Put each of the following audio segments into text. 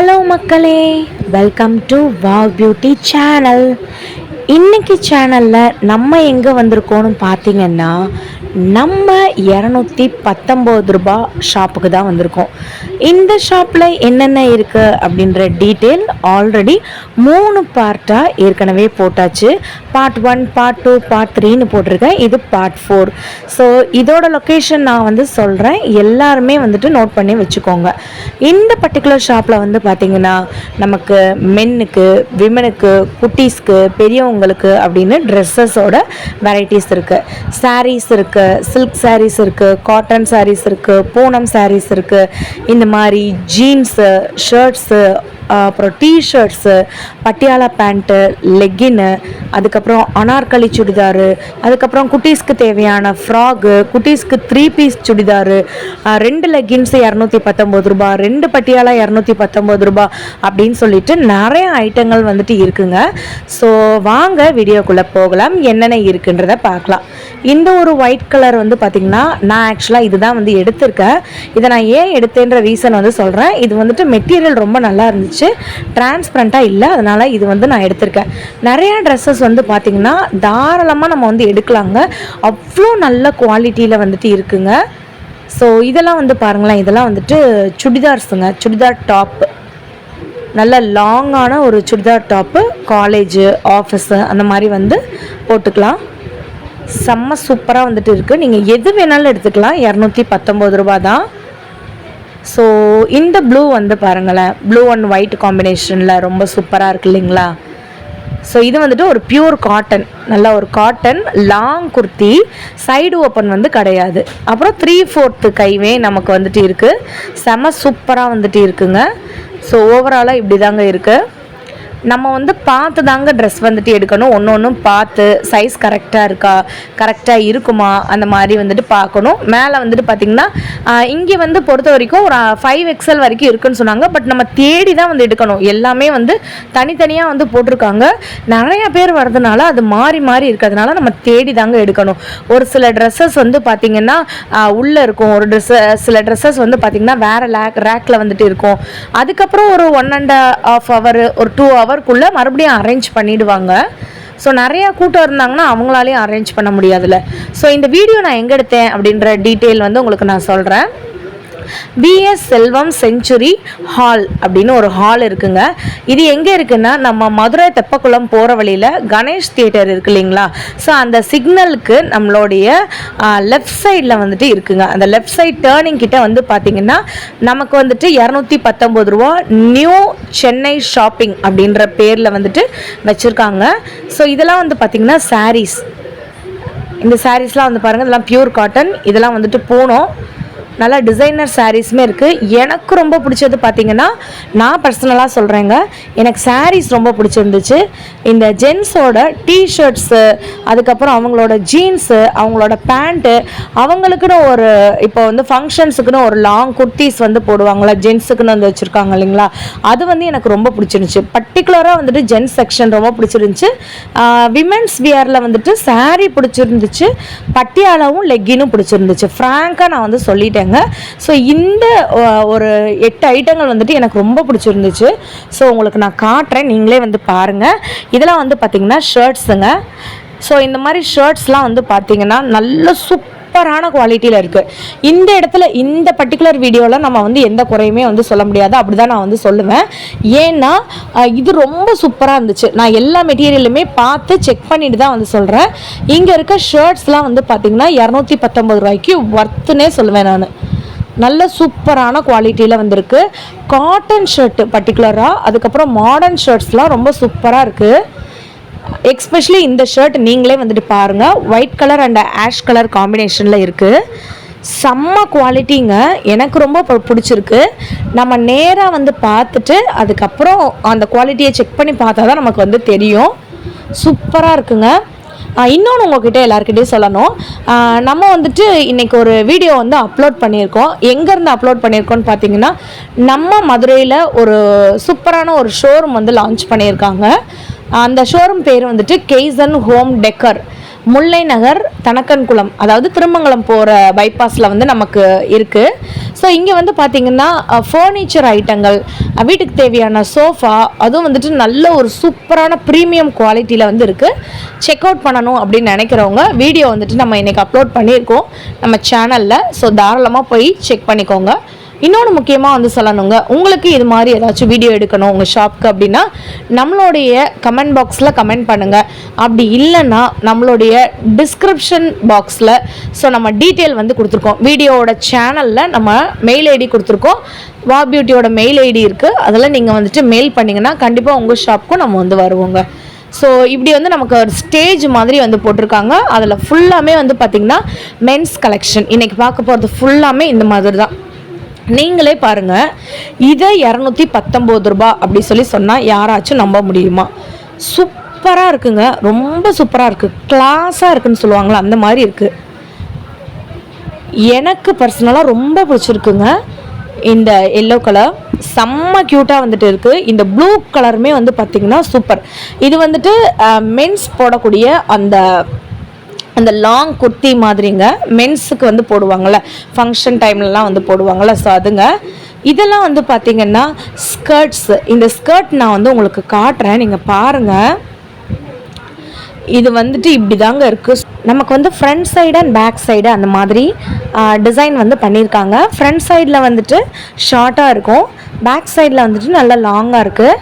Hello மக்களே, welcome to wow beauty channel. இன்னைக்கு சேனலில் நம்ம எங்கே வந்திருக்கோன்னு பார்த்தீங்கன்னா, நம்ம 219 ரூபா ஷாப்புக்கு தான் வந்திருக்கோம். இந்த ஷாப்பில் என்னென்ன இருக்குது அப்படின்ற டீட்டெயில் ஆல்ரெடி 3 பார்ட்டாக ஏற்கனவே போட்டாச்சு. பார்ட் 1, பார்ட் 2, பார்ட் 3ன்னு போட்டிருக்கேன். இது பார்ட் 4. ஸோ இதோட லொக்கேஷன் நான் வந்து சொல்கிறேன், எல்லாருமே வந்துட்டு நோட் பண்ணி வச்சுக்கோங்க. இந்த பர்டிகுலர் ஷாப்பில் வந்து பார்த்திங்கன்னா, நமக்கு மென்னுக்கு, விமனுக்கு, குட்டீஸ்க்கு, பெரியவங்களுக்கு அப்படின்னு ட்ரெஸ்ஸஸோட வெரைட்டிஸ் இருக்குது. சாரீஸ் இருக்குது, சில்க் சாரீஸ் இருக்குது, காட்டன் சாரீஸ் இருக்குது, பூனம் சாரீஸ் இருக்குது. இந்த மாதிரி ஜீன்ஸு, ஷர்ட்ஸு, அப்புறம் டிஷர்ட்ஸு, பட்டியாலா பேண்ட்டு, லெக்கின்னு, அதுக்கப்புறம் அனார்கலி சுடிதாரு, அதுக்கப்புறம் குட்டீஸ்க்கு தேவையான ஃப்ராகு, குட்டீஸ்க்கு 3 பீஸ் சுடிதாரு, 2 லெக்கின்ஸு 219 ரூபா, 2 பட்டியாலா 219 ரூபா அப்படின்னு சொல்லிட்டு நிறைய ஐட்டங்கள் வந்துட்டு இருக்குங்க. ஸோ வாங்க வீடியோக்குள்ளே போகலாம், என்னென்ன இருக்குன்றதை பார்க்கலாம். இந்த ஒரு ஒயிட் கலர் வந்து பார்த்திங்கன்னா, நான் ஆக்சுவலாக இதுதான் வந்து எடுத்திருக்கேன். இதை நான் ஏன் எடுத்தேன்ற ரீசன் வந்து சொல்கிறேன். இது வந்துட்டு மெட்டீரியல் ரொம்ப நல்லா இருந்துச்சு, டிரான்ஸ்பரண்ட்டாக இல்லை, அதனால் இது வந்து நான் எடுத்திருக்கேன். நிறையா ட்ரெஸ்ஸஸ் வந்து பார்த்திங்கன்னா தாராளமாக நம்ம வந்து எடுக்கலாங்க, அவ்வளோ நல்ல குவாலிட்டியில் வந்துட்டு இருக்குங்க. ஸோ இதெல்லாம் வந்து பாருங்களேன், இதெல்லாம் வந்துட்டு சுடிதார்ஸுங்க, சுடிதார் டாப்பு, நல்ல லாங்கான ஒரு சுடிதார் டாப்பு, காலேஜு, ஆஃபீஸு அந்த மாதிரி வந்து போட்டுக்கலாம். செம்ம சூப்பராக வந்துட்டு இருக்குது. நீங்கள் எது வேணாலும் எடுத்துக்கலாம், 219 ரூபா தான். ஸோ இந்த ப்ளூ வந்து பாருங்களேன், ப்ளூ அண்ட் ஒயிட் காம்பினேஷனில் ரொம்ப சூப்பராக இருக்குது இல்லைங்களா. ஸோ இது வந்துட்டு ஒரு பியூர் காட்டன், நல்ல ஒரு cotton long kurti, side open வந்து கிடையாது. அப்புறம் 3/4 கைவே நமக்கு வந்துட்டு இருக்குது, செம சூப்பராக வந்துட்டு இருக்குங்க. ஸோ ஓவராலாக இப்படி தாங்க இருக்குது. நம்ம வந்து பார்த்து தாங்க ட்ரெஸ் வந்துட்டு எடுக்கணும், ஒன்று ஒன்றும் பார்த்து சைஸ் கரெக்டாக இருக்கா, கரெக்டாக இருக்குமா அந்த மாதிரி வந்துட்டு பார்க்கணும். மேலே வந்துட்டு பார்த்திங்கன்னா இங்கே வந்து பொறுத்த வரைக்கும் ஒரு 5XL வரைக்கும் இருக்குன்னு சொன்னாங்க. பட் நம்ம தேடி தான் வந்து எடுக்கணும், எல்லாமே வந்து தனித்தனியாக வந்து போட்டிருக்காங்க. நிறையா பேர் வர்றதுனால அது மாறி மாறி இருக்கிறதுனால நம்ம தேடி தாங்க எடுக்கணும். ஒரு சில ட்ரெஸ்ஸஸ் வந்து பார்த்திங்கன்னா உள்ளே இருக்கும், ஒரு சில ட்ரெஸ்ஸஸ் வந்து பார்த்திங்கன்னா வேறு ரேக்கில் வந்துட்டு இருக்கும். அதுக்கப்புறம் ஒரு 1.5 hour, ஒரு 2 hour மறுபடியும் அரேஞ்ச் பண்ணிடுவாங்க. ஸோ நிறையா கூட்டம் இருந்தாங்கன்னா அவங்களாலேயும் அரேஞ்ச் பண்ண முடியாதுல்ல. ஸோ இந்த வீடியோ நான் எங்கே எடுத்தேன் அப்படின்ற டீட்டெயில் வந்து உங்களுக்கு நான் சொல்கிறேன். BS செல்வம் செஞ்சுரி ஹால் அப்படின்னு ஒரு ஹால் இருக்குங்க. இது எங்கே இருக்குன்னா, நம்ம மதுரை தெப்பக்குளம் போகிற வழியில் கணேஷ் தியேட்டர் இருக்கு இல்லைங்களா. ஸோ அந்த சிக்னலுக்கு நம்மளுடைய லெஃப்ட் சைடில் வந்துட்டு இருக்குங்க. அந்த லெஃப்ட் சைட் டேர்னிங் கிட்ட வந்து பார்த்திங்கன்னா நமக்கு வந்துட்டு 219 ரூபா நியூ சென்னை ஷாப்பிங் அப்படின்ற பேரில் வந்துட்டு வச்சுருக்காங்க. ஸோ இதெல்லாம் வந்து பார்த்திங்கன்னா சாரீஸ், இந்த சாரீஸ்லாம் வந்து பாருங்கள், இதெல்லாம் பியூர் காட்டன், இதெல்லாம் வந்துட்டு பூனம், நல்லா டிசைனர் சாரீஸுமே இருக்குது. எனக்கு ரொம்ப பிடிச்சது பார்த்திங்கன்னா, நான் பர்சனலாக சொல்கிறேங்க, எனக்கு சாரீஸ் ரொம்ப பிடிச்சிருந்துச்சு. இந்த ஜென்ஸோட டிஷர்ட்ஸு, அதுக்கப்புறம் அவங்களோட ஜீன்ஸு, அவங்களோட பேண்ட்டு, அவங்களுக்குன்னு ஒரு இப்போ வந்து ஃபங்க்ஷன்ஸுக்குன்னு ஒரு லாங் குர்த்திஸ் வந்து போடுவாங்களா, ஜென்ஸுக்குன்னு வந்து வச்சுருக்காங்க இல்லைங்களா, அது வந்து எனக்கு ரொம்ப பிடிச்சிருந்துச்சு. பர்டிகுலராக வந்துட்டு ஜென்ஸ் செக்ஷன் ரொம்ப பிடிச்சிருந்துச்சு. விமென்ஸ் வியரில் வந்துட்டு சாரீ பிடிச்சிருந்துச்சு, பட்டியாலாவும் லெக்கினும் பிடிச்சிருந்துச்சு. ஃப்ராங்காக நான் வந்து சொல்லிட்டேன். ஸோ இந்த ஒரு 8 ஐட்டங்கள் வந்துட்டு எனக்கு ரொம்ப பிடிச்சிருந்துச்சு. ஸோ உங்களுக்கு நான் காட்டுறேன், நீங்களே வந்து பாருங்கள். இதெல்லாம் வந்து பார்த்திங்கன்னா ஷர்ட்ஸுங்க. ஸோ இந்த மாதிரி ஷர்ட்ஸ்லாம் வந்து பார்த்திங்கன்னா நல்ல சூப்பரான குவாலிட்டியில் இருக்குது. இந்த இடத்துல இந்த பர்டிகுலர் வீடியோவில் நம்ம வந்து எந்த குறையுமே வந்து சொல்ல முடியாது, அப்படி தான் நான் வந்து சொல்லுவேன். ஏன்னா இது ரொம்ப சூப்பராக இருந்துச்சு. நான் எல்லா மெட்டீரியலுமே பார்த்து செக் பண்ணிட்டு தான் வந்து சொல்கிறேன். இங்கே இருக்க ஷர்ட்ஸ்லாம் வந்து பார்த்திங்கன்னா 219 ரூபாய்க்கு ஒர்த்துனே சொல்லுவேன் நான். நல்ல சூப்பரான குவாலிட்டியில் வந்திருக்கு. காட்டன் ஷர்ட்டு பர்டிகுலராக, அதுக்கப்புறம் மாடர்ன் ஷர்ட்ஸ்லாம் ரொம்ப சூப்பராக இருக்குது. எக்ஸ்பெஷலி இந்த ஷர்ட் நீங்களே வந்துட்டு பாருங்கள், white colour and ash colour காம்பினேஷனில் இருக்குது. செம்ம குவாலிட்டிங்க, எனக்கு ரொம்ப பிடிச்சிருக்கு. நம்ம நேராக வந்து பார்த்துட்டு அதுக்கப்புறம் அந்த குவாலிட்டியை செக் பண்ணி பார்த்தா தான் நமக்கு வந்து தெரியும். சூப்பராக இருக்குங்க. இன்னொன்று உங்கள்கிட்ட எல்லாருக்கிட்டையும் சொல்லணும், நம்ம வந்துட்டு இன்றைக்கி ஒரு வீடியோ வந்து அப்லோட் பண்ணியிருக்கோம். எங்கேருந்து அப்லோட் பண்ணியிருக்கோன்னு பார்த்தீங்கன்னா, நம்ம மதுரையில் ஒரு சூப்பரான ஒரு ஷோரூம் வந்து லான்ச் பண்ணியிருக்காங்க. அந்த ஷோரூம் பேர் வந்துட்டு கெய்சன் ஹோம் டெக்கர். முல்லை நகர் தனக்கன்குளம், அதாவது திருமங்கலம் போகிற பைபாஸில் வந்து நமக்கு இருக்குது. ஸோ இங்கே வந்து பார்த்திங்கன்னா ஃபர்னிச்சர் ஐட்டங்கள், வீட்டுக்கு தேவையான சோஃபா, அதுவும் வந்துட்டு நல்ல ஒரு சூப்பரான ப்ரீமியம் குவாலிட்டியில் வந்து இருக்குது. செக் அவுட் பண்ணணும் அப்படின்னு நினைக்கிறவங்க வீடியோ வந்துட்டு நம்ம இன்றைக்கி அப்லோட் பண்ணியிருக்கோம் நம்ம சேனலில். ஸோ தாராளமாக போய் செக் பண்ணிக்கோங்க. இன்னொன்று முக்கியமாக வந்து சொல்லணுங்க, உங்களுக்கு இது மாதிரி ஏதாச்சும் வீடியோ எடுக்கணும் உங்கள் ஷாப்க்கு அப்படின்னா நம்மளுடைய கமெண்ட் பாக்ஸில் கமெண்ட் பண்ணுங்கள். அப்படி இல்லைன்னா நம்மளுடைய டிஸ்கிரிப்ஷன் பாக்ஸில் ஸோ நம்ம டீட்டெயில் வந்து கொடுத்துருக்கோம். வீடியோவோட சேனலில் நம்ம மெயில் ஐடி கொடுத்துருக்கோம். வாவ் பியூட்டியோட மெயில் ஐடி இருக்குது. அதில் நீங்கள் வந்துட்டு மெயில் பண்ணிங்கன்னா கண்டிப்பாக உங்கள் ஷாப்புக்கும் நம்ம வந்து வருவோங்க. ஸோ இப்படி வந்து நமக்கு ஒரு ஸ்டேஜ் மாதிரி வந்து போட்டிருக்காங்க. அதில் ஃபுல்லாமே வந்து பார்த்திங்கன்னா மென்ஸ் கலெக்ஷன். இன்றைக்கி பார்க்க போகிறது ஃபுல்லாமே இந்த மாதிரி தான். நீங்களே பாருங்கள், இதை 219 ரூபா அப்படி சொல்லி சொன்னால் யாராச்சும் நம்ப முடியுமா? சூப்பராக இருக்குங்க, ரொம்ப சூப்பராக இருக்குது, கிளாஸாக இருக்குதுன்னு சொல்லுவாங்களா அந்த மாதிரி இருக்குது. எனக்கு பர்சனலாக ரொம்ப பிடிச்சிருக்குங்க இந்த எல்லோ கலர், செம்ம க்யூட்டாக வந்துட்டு இருக்குது. இந்த ப்ளூ கலருமே வந்து பார்த்திங்கன்னா சூப்பர். இது வந்துட்டு மென்ஸ் போடக்கூடிய அந்த லாங் குர்த்தி மாதிரிங்க, மென்ஸுக்கு வந்து போடுவாங்கள்ல, ஃபங்க்ஷன் டைம்லலாம் வந்து போடுவாங்கள்ல, ஸோ அதுங்க. இதெல்லாம் வந்து பார்த்திங்கன்னா ஸ்கர்ட்ஸ். இந்த ஸ்கர்ட் நான் வந்து உங்களுக்கு காட்டுறேன், நீங்கள் பாருங்கள். இது வந்துட்டு இப்படி தாங்க இருக்குது. நமக்கு வந்து front side and back side அந்த மாதிரி டிசைன் வந்து பண்ணியிருக்காங்க. ஃப்ரண்ட் சைடில் வந்துட்டு ஷார்ட்டாக இருக்கும், பேக் சைடில் வந்துட்டு நல்லா லாங்காக இருக்குது.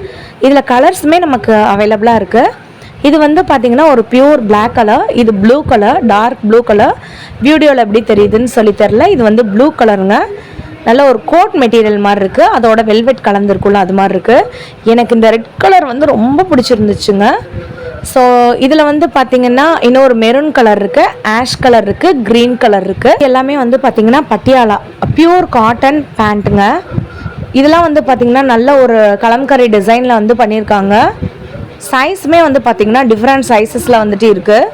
இதில் கலர்ஸுமே நமக்கு அவைலபிளாக இருக்குது. இது வந்து பார்த்திங்கன்னா ஒரு பியூர் பிளாக் கலர், இது blue colour, dark blue colour. வீடியோவில் எப்படி தெரியுதுன்னு சொல்லி தெரில. இது வந்து ப்ளூ கலருங்க, நல்ல ஒரு கோட் மெட்டீரியல் மாதிரி இருக்குது, அதோட வெல்வெட் கலந்துருக்குள்ள அது மாதிரி இருக்குது. எனக்கு இந்த ரெட் கலர் வந்து ரொம்ப பிடிச்சிருந்துச்சுங்க. ஸோ இதில் வந்து பார்த்திங்கன்னா இன்னொரு மெரூன் கலர் இருக்குது, ஆஷ் கலர் இருக்குது, க்ரீன் கலர் இருக்குது. எல்லாமே வந்து பார்த்திங்கன்னா பட்டியாலா பியூர் காட்டன் பேண்ட்டுங்க. இதெல்லாம் வந்து பார்த்திங்கன்னா நல்ல ஒரு கலம்கரி டிசைனில் வந்து பண்ணியிருக்காங்க. சைஸுமே வந்து பார்த்திங்கன்னா டிஃப்ரெண்ட் சைஸஸில் வந்துட்டு இருக்குது.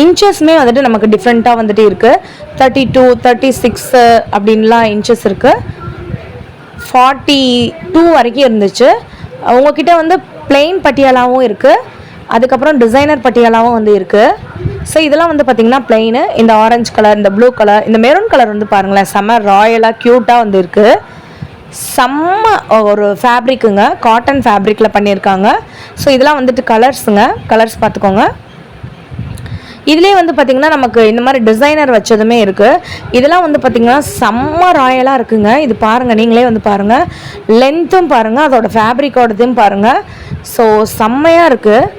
இன்ச்சஸ்மே வந்துட்டு நமக்கு டிஃப்ரெண்ட்டாக வந்துட்டு இருக்குது. 32, 36 அப்படின்லாம் இன்ச்சஸ் இருக்குது. 42 வரைக்கும் இருந்துச்சு. உங்ககிட்ட வந்து பிளெயின் பட்டியாலாவும் இருக்குது, அதுக்கப்புறம் டிசைனர் பட்டியாலாவும் வந்து இருக்குது. ஸோ இதெல்லாம் வந்து பார்த்திங்கன்னா பிளெயின். இந்த ஆரஞ்சு கலர், இந்த ப்ளூ கலர், இந்த மெரூன் கலர் வந்து பாருங்களேன், செம்ம ராயலாக க்யூட்டாக வந்து இருக்குது. செம்ம ஒரு ஃபேப்ரிக்குங்க, காட்டன் ஃபேப்ரிக்கில் பண்ணியிருக்காங்க. ஸோ இதெல்லாம் வந்துட்டு கலர்ஸுங்க, கலர்ஸ் பார்த்துக்கோங்க. இதுலேயே வந்து பார்த்திங்கன்னா நமக்கு இந்த மாதிரி டிசைனர் வச்சதுமே இருக்குது. இதெல்லாம் வந்து பார்த்திங்கன்னா செம்ம ராயலாக இருக்குங்க. இது பாருங்கள், நீங்களே வந்து பாருங்கள், லென்த்தும் பாருங்கள், அதோடய ஃபேப்ரிக்கோடதையும் பாருங்கள். ஸோ செம்மையாக இருக்குது,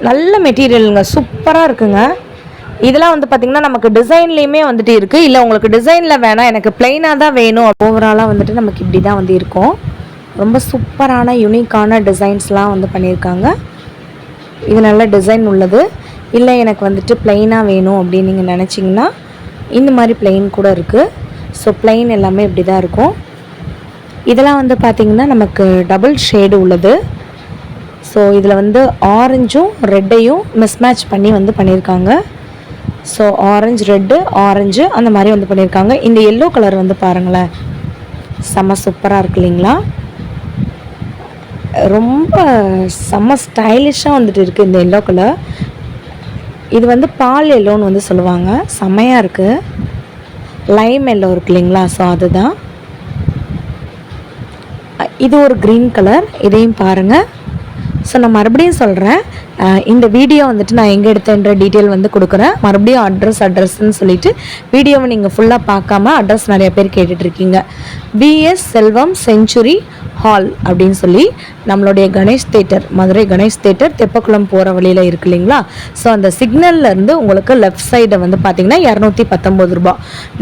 நல்ல மெட்டீரியலுங்க, சூப்பராக இருக்குங்க. இதெல்லாம் வந்து பார்த்திங்கன்னா நமக்கு டிசைன்லேயுமே வந்துட்டு இருக்குது. இல்லை உங்களுக்கு டிசைனில் வேணாம், எனக்கு பிளெயினாக தான் வேணும், ஓவராலாக வந்துட்டு நமக்கு இப்படி தான் வந்து இருக்கும். ரொம்ப சூப்பரான யூனிக்கான டிசைன்ஸ்லாம் வந்து பண்ணியிருக்காங்க. இது நல்ல டிசைன் உள்ளது. இல்லை எனக்கு வந்துட்டு பிளெயினாக வேணும் அப்படின்னு நீங்கள் நினச்சிங்கன்னா இந்த மாதிரி பிளெயின் கூட இருக்குது. ஸோ பிளெயின் எல்லாமே இப்படி தான் இருக்கும். இதெல்லாம் வந்து பார்த்திங்கன்னா நமக்கு டபுள் ஷேடு உள்ளது. ஸோ இதில் வந்து ஆரஞ்சும் ரெட்டையும் மிஸ்மேட்ச் பண்ணி வந்து பண்ணியிருக்காங்க. ஸோ ஆரஞ்சு, ரெட்டு, ஆரஞ்சு அந்த மாதிரி வந்து பண்ணியிருக்காங்க. இந்த எல்லோ கலர் வந்து பாருங்களேன், செம்ம சூப்பராக இருக்கு இல்லைங்களா? ரொம்ப செம்ம ஸ்டைலிஷாக வந்துட்டு இருக்குது இந்த எல்லோ கலர். இது வந்து பால் எல்லோன்னு வந்து சொல்லுவாங்க, செம்மையாக இருக்குது. லைம் எல்லோ இருக்கு இல்லைங்களா, ஸோ அதுதான். இது ஒரு க்ரீன் கலர், இதையும் பாருங்கள். ஸோ நான் மறுபடியும் சொல்கிறேன், இந்த வீடியோ வந்துட்டு நான் எங்கே எடுத்தேன்ற டீட்டெயில் வந்து கொடுக்குறேன். மறுபடியும் அட்ரஸ்ன்னு சொல்லிவிட்டு வீடியோவை நீங்கள் ஃபுல்லாக பார்க்காம அட்ரஸ் நிறைய பேர் கேட்டுட்ருக்கீங்க. பிஎஸ் செல்வம் செஞ்சுரி ஹால் அப்படின்னு சொல்லி நம்மளுடைய கணேஷ் தேட்டர், மதுரை கணேஷ் தேட்டர் தெப்பக்குளம் போகிற வழியில் இருக்கு இல்லைங்களா? ஸோ அந்த சிக்னல்லேருந்து உங்களுக்கு லெஃப்ட் சைடை வந்து பார்த்திங்கன்னா 219 ரூபா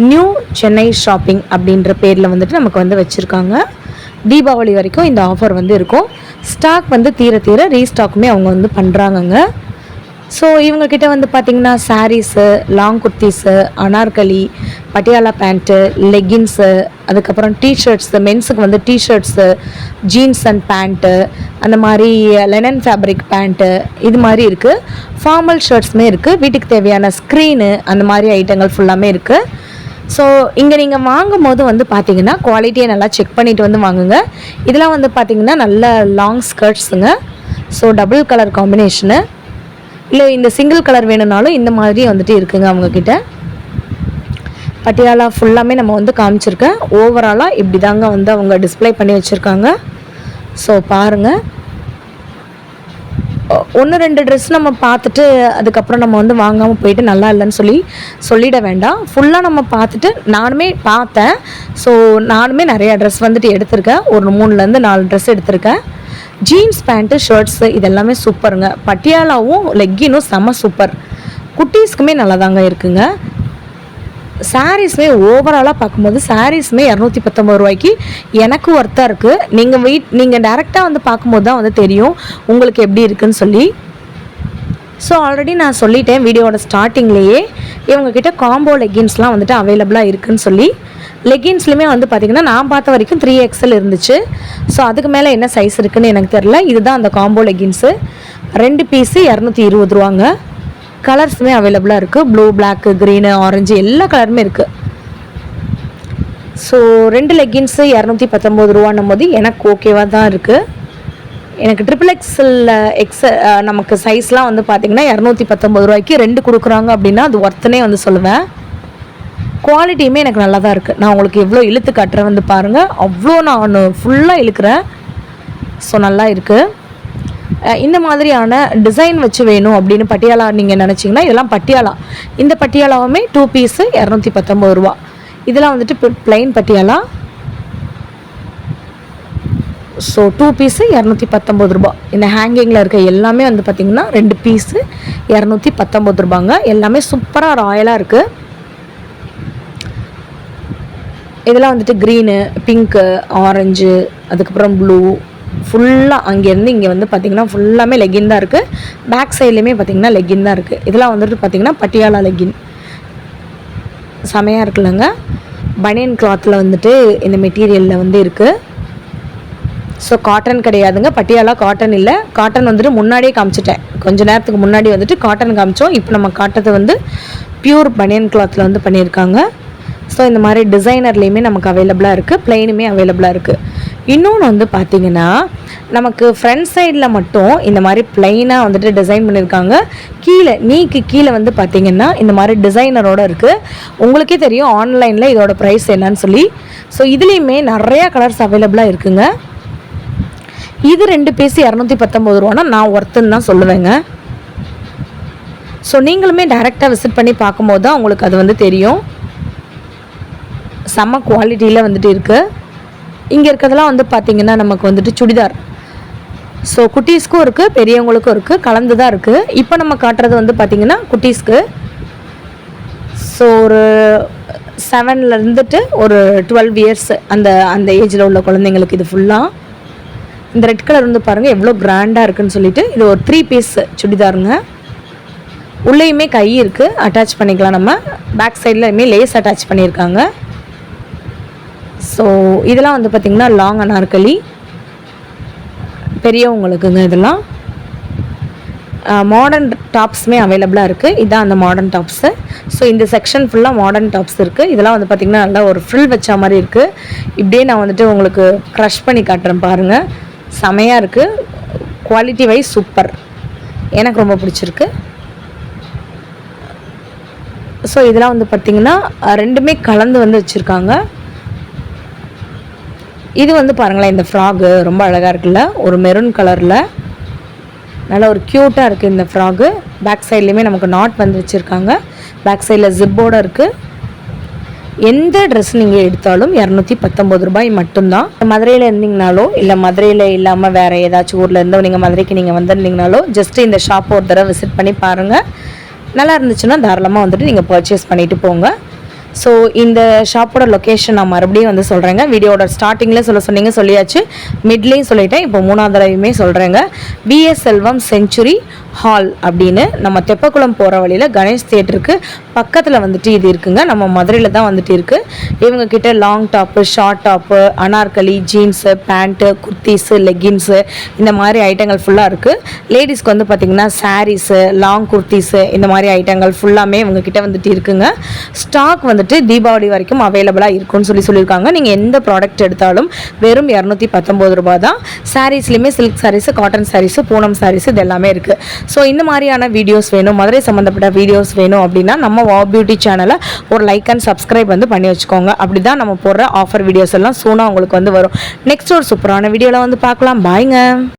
நியூ சென்னை ஷாப்பிங் அப்படின்ற பேரில் வந்துட்டு நமக்கு வந்து வச்சுருக்காங்க. தீபாவளி வரைக்கும் இந்த ஆஃபர் வந்து இருக்கும். ஸ்டாக் வந்து தீர தீர ரீஸ்டாக்குமே அவங்க வந்து பண்ணுறாங்கங்க. ஸோ இவங்கக்கிட்ட வந்து பார்த்திங்கன்னா saris, long kurtis, Anarkali, Patiala pant, leggings, அதுக்கப்புறம் டிஷர்ட்ஸு, மென்ஸுக்கு வந்து டிஷர்ட்ஸு, ஜீன்ஸ் அண்ட் பேண்ட்டு, அந்த மாதிரி லெனன் ஃபேப்ரிக் பேண்ட்டு, இது மாதிரி இருக்குது. ஃபார்மல் ஷர்ட்ஸுமே இருக்குது. வீட்டுக்கு தேவையான ஸ்க்ரீனு அந்த மாதிரி ஐட்டங்கள் ஃபுல்லாமே இருக்குது. ஸோ இங்கே நீங்கள் வாங்கும் போது வந்து பார்த்திங்கன்னா குவாலிட்டியை நல்லா செக் பண்ணிவிட்டு வந்து வாங்குங்க. இதெல்லாம் வந்து பார்த்திங்கன்னா நல்ல லாங் ஸ்கர்ட்ஸுங்க. ஸோ டபுள் கலர் காம்பினேஷனு. இல்லை இந்த சிங்கிள் கலர் வேணும்னாலும் இந்த மாதிரி வந்துட்டு இருக்குங்க அவங்கக்கிட்ட. பட்டியாலா ஃபுல்லாமே நம்ம வந்து காமிச்சிருக்கேன். ஓவராலாக இப்படி தாங்க வந்து அவங்க டிஸ்பிளே பண்ணி வச்சுருக்காங்க. ஸோ பாருங்கள், 1-2 ட்ரெஸ் நம்ம பார்த்துட்டு அதுக்கப்புறம் நம்ம வந்து வாங்காமல் போயிட்டு நல்லா இல்லைன்னு சொல்லிட வேண்டாம். ஃபுல்லாக நம்ம பார்த்துட்டு நானுமே பார்த்தேன். ஸோ நானுமே நிறையா ட்ரெஸ் வந்துட்டு எடுத்திருக்கேன். ஒரு 3-4 ட்ரெஸ் எடுத்திருக்கேன். ஜீன்ஸ் பேண்ட்டு, ஷர்ட்ஸு இதெல்லாமே சூப்பருங்க. பட்டியாலாவும் லெக்கினும் செம்ம சூப்பர். குட்டீஸ்க்குமே நல்லா தாங்க இருக்குங்க. சாரீஸுமே ஓவராலாக பார்க்கும்போது சாரீஸுமே 219 ரூபாய்க்கு எனக்கு ஒர்த்தாக இருக்குது. நீங்கள் டேரெக்டாக வந்து பார்க்கும்போது தான் வந்து தெரியும் உங்களுக்கு எப்படி இருக்குதுன்னு சொல்லி. ஸோ ஆல்ரெடி நான் சொல்லிட்டேன் வீடியோவோட ஸ்டார்டிங்லேயே, இவங்கக்கிட்ட காம்போ லெகின்ஸ்லாம் வந்துட்டு அவைலபிளாக இருக்குதுன்னு சொல்லி. லெகின்ஸ்லையுமே வந்து பார்த்திங்கன்னா நான் பார்த்த வரைக்கும் 3XL இருந்துச்சு. ஸோ அதுக்கு மேலே என்ன சைஸ் இருக்குதுன்னு எனக்கு தெரில. இதுதான் அந்த காம்போ லெகின்ஸு. 2 பீஸு 220 ரூபாங்க. கலர்ஸுமே அவைலபிளாக இருக்குது. ப்ளூ, பிளாக்கு, க்ரீனு, ஆரஞ்சு எல்லா கலருமே இருக்குது. ஸோ 2 லெகின்ஸு 219 ரூபான்னும் போது எனக்கு ஓகேவாக தான் இருக்குது. எனக்கு XXL நமக்கு சைஸ்லாம் வந்து பார்த்திங்கன்னா 219 ரூபாய்க்கு 2 கொடுக்குறாங்க அப்படின்னா அது ஒர்த்துனே வந்து சொல்லுவேன். குவாலிட்டியுமே எனக்கு நல்லா தான் இருக்குது. நான் உங்களுக்கு எவ்வளோ இழுத்து காட்டுறேன் வந்து பாருங்கள். அவ்வளோ நான் ஃபுல்லாக இழுக்கிறேன். ஸோ நல்லா இருக்குது. இந்த மாதிரியான டிசைன் வச்சு வேணும் அப்படின்னு பட்டியாலா நீங்கள் நினச்சிங்கன்னா இதெல்லாம் பட்டியாலா. இந்த பட்டியாலாவுமே 2 பீஸு 219 ரூபா. இதெல்லாம் வந்துட்டு பிளைன் பட்டியாலா. ஸோ 2 பீஸு 219 ரூபா. இந்த ஹேங்கிங்கில் இருக்க எல்லாமே வந்து பார்த்திங்கன்னா 2 பீஸு 219 ரூபாங்க. எல்லாமே சூப்பராக ராயலாக இருக்குது. இதெல்லாம் வந்துட்டு க்ரீனு, பிங்க்கு, ஆரஞ்சு, அதுக்கப்புறம் ப்ளூ, ஃபுல்லாக அங்கேருந்து இங்கே வந்து பார்த்திங்கன்னா ஃபுல்லாமே லெகின் தான் இருக்குது. பேக் சைட்லேயுமே பார்த்திங்கன்னா லெகின் தான் இருக்குது. இதெல்லாம் வந்துட்டு பார்த்திங்கன்னா பட்டியாலா லெகின் செமையாக இருக்குல்லங்க. பனியன் கிளாத்தில் வந்துட்டு இந்த மெட்டீரியலில் வந்து இருக்குது. ஸோ காட்டன் கிடையாதுங்க, பட்டியாலா காட்டன் இல்லை. காட்டன் வந்துட்டு முன்னாடியே காமிச்சிட்டேன். கொஞ்சம் நேரத்துக்கு முன்னாடி வந்துட்டு காட்டன் காமிச்சோம். இப்போ நம்ம காட்டுறது வந்து பியூர் பனியன் கிளாத்தில் வந்து பண்ணியிருக்காங்க. ஸோ இந்த மாதிரி டிசைனர்லேயுமே நமக்கு அவைலபிளாக இருக்குது. ப்ளைனுமே அவைலபிளாக இருக்குது. இன்னொன்று வந்து பார்த்திங்கன்னா நமக்கு ஃப்ரண்ட் சைடில் மட்டும் இந்த மாதிரி ப்ளைனாக வந்துட்டு டிசைன் பண்ணியிருக்காங்க. நீக்கு கீழே வந்து பார்த்திங்கன்னா இந்த மாதிரி டிசைனரோடு இருக்குது. உங்களுக்கே தெரியும் ஆன்லைனில் இதோட ப்ரைஸ் என்னன்னு சொல்லி. ஸோ இதுலேயுமே நிறையா கலர்ஸ் அவைலபிளாக இருக்குங்க. இது 2 பீஸ் 219 ரூபானா நான் ஒர்த்துன்னு தான் சொல்லுவேங்க. ஸோ நீங்களுமே டைரெக்டாக விசிட் பண்ணி பார்க்கும்போது தான் உங்களுக்கு அது வந்து தெரியும். செம்ம குவாலிட்டியில் வந்துட்டு இருக்குது. இங்கே இருக்கிறதெல்லாம் வந்து பார்த்திங்கன்னா நமக்கு வந்துட்டு சுடிதார். ஸோ குட்டீஸ்க்கும் இருக்குது, பெரியவங்களுக்கும் இருக்குது, கலந்து தான் இருக்குது. இப்போ நம்ம காட்டுறது வந்து பார்த்திங்கன்னா குட்டீஸ்க்கு. ஸோ ஒரு 7 ஒரு 12 இயர்ஸ் அந்த ஏஜில் உள்ள குழந்தைங்களுக்கு இது ஃபுல்லாக. இந்த ரெட் கலர் வந்து பாருங்கள் எவ்வளோ கிராண்டாக இருக்குதுன்னு சொல்லிட்டு. இது ஒரு 3 பீஸ் சுடிதாருங்க. உள்ளேயுமே கை இருக்குது, அட்டாச் பண்ணிக்கலாம் நம்ம. பேக் சைட்லையுமே லேஸ் அட்டாச் பண்ணியிருக்காங்க. ஸோ இதெல்லாம் வந்து பார்த்திங்கன்னா லாங் அனார்கலி பெரியவங்களுக்குங்க. இதெல்லாம் மாடர்ன் டாப்ஸுமே அவைலபிளாக இருக்குது. இதுதான் அந்த மாடர்ன் டாப்ஸு. ஸோ இந்த செக்ஷன் ஃபுல்லாக மாடர்ன் டாப்ஸ் இருக்குது. இதெல்லாம் வந்து பார்த்திங்கன்னா நல்லா ஒரு ஃப்ரில் வச்ச மாதிரி இருக்குது. இப்படியே நான் வந்துட்டு உங்களுக்கு க்ரஷ் பண்ணி காட்டுறேன் பாருங்கள். செமையாக இருக்குது. Quality wise super. எனக்கு ரொம்ப பிடிச்சிருக்கு. ஸோ இதெல்லாம் வந்து பார்த்திங்கன்னா 2மே கலந்து வந்து வச்சுருக்காங்க. இது வந்து பாருங்களேன், இந்த ஃப்ராகு ரொம்ப அழகாக இருக்குல்ல, ஒரு மெரூன் கலரில் நல்லா ஒரு க்யூட்டாக இருக்குது இந்த ஃப்ராகு. பேக் சைட்லேயுமே நமக்கு நாட் வந்து வச்சுருக்காங்க. பேக் சைடில் ஜிப்போடு இருக்குது. எந்த ட்ரெஸ் நீங்கள் எடுத்தாலும் 219 ரூபாய் மட்டும்தான். மதுரையில் இருந்தீங்கனாலோ இல்லை மதுரையில் இல்லாமல் வேறு ஏதாச்சும் ஊரில் இருந்தோ நீங்கள் மதுரைக்கு நீங்கள் வந்திருந்தீங்கனாலோ ஜஸ்ட்டு இந்த ஷாப் ஒரு தடவை விசிட் பண்ணி பாருங்கள். நல்லா இருந்துச்சுன்னா தாராளமாக வந்துட்டு நீங்கள் பர்ச்சேஸ் பண்ணிவிட்டு போங்க. ஸோ இந்த ஷாப்போட லொக்கேஷன் நான் மறுபடியும் வந்து சொல்கிறேங்க. வீடியோட ஸ்டார்டிங்கில் சொல்லியாச்சு, மிட்லேயும் சொல்லிட்டேன், இப்போ 3ஆவது தடவையுமே சொல்கிறேங்க. பிஎஸ் செல்வம் செஞ்சுரி ஹால் அப்படின்னு நம்ம தெப்பக்குளம் போகிற வழியில் கணேஷ் தியேட்டருக்கு பக்கத்தில் வந்துட்டு இது இருக்குங்க. நம்ம மதுரையில் தான் வந்துட்டு இருக்குது. இவங்கக்கிட்ட long top, short top, Anarkali, jeans, pant, kurtis, leggings இந்த மாதிரி ஐட்டங்கள் ஃபுல்லாக இருக்குது. லேடிஸ்க்கு வந்து பார்த்திங்கன்னா சாரீஸு, லாங் குர்த்தீஸு இந்த மாதிரி ஐட்டங்கள் ஃபுல்லாமே இவங்கக்கிட்ட வந்துட்டு இருக்குங்க. ஸ்டாக் வந்து வந்துட்டு தீபாவளி வரைக்கும் அவைலபிளாக இருக்கும்னு சொல்லியிருக்காங்க. நீங்கள் எந்த ப்ராடக்ட் எடுத்தாலும் வெறும் 219 ரூபா தான். சாரீஸ்லையுமே சில்க் சாரீஸ், காட்டன் சாரீஸ், பூனம் சாரீஸ் இது எல்லாமே இருக்குது. ஸோ இந்த மாதிரியான வீடியோஸ் வேணும், மதுரை சம்மந்தப்பட்ட வீடியோஸ் வேணும் அப்படின்னா நம்ம வாவ் பியூட்டி சேனலை ஒரு லைக் அண்ட் சப்ஸ்கிரைப் வந்து பண்ணி வச்சுக்கோங்க. அப்படி தான் நம்ம போடுற ஆஃபர் வீடியோஸ் எல்லாம் சூனாக உங்களுக்கு வந்து வரும். நெக்ஸ்ட் ஒரு சூப்பரான வீடியோவில் வந்து பார்க்கலாம். பாய்ங்க.